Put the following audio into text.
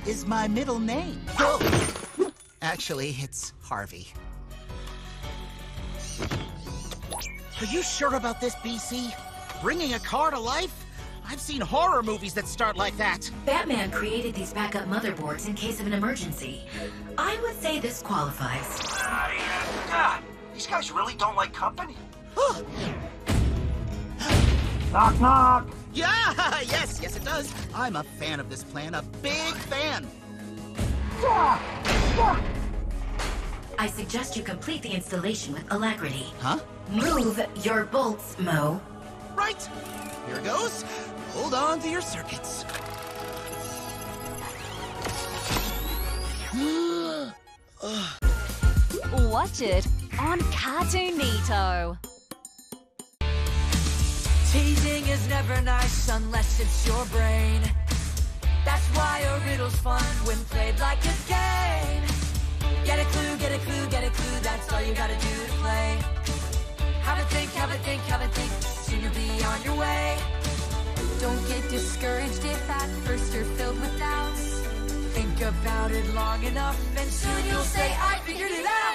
is my middle name. Actually, it's Harvey. Are you sure about this, BC? Bringing a car to life? I've seen horror movies that start like that. Batman created these backup motherboards in case of an emergency. I would say this qualifies. God, these guys really don't like company. Knock, knock. Yeah, yes, it does. I'm a fan of this plan, a big fan. I suggest you complete the installation with alacrity. Huh? Move your bolts, Mo. Right. Here goes. Hold on to your circuits. Watch it on Cartoonito. Teasing is never nice unless it's your brain. That's why a riddle's fun when played like a game. Get a clue, get a clue, get a clue, that's all you gotta do to play. Have a think, have a think, have a think, soon you'll be on your way. Don't get discouraged if at first you're filled with doubts. Think about it long enough and soon you'll say, I figured it out.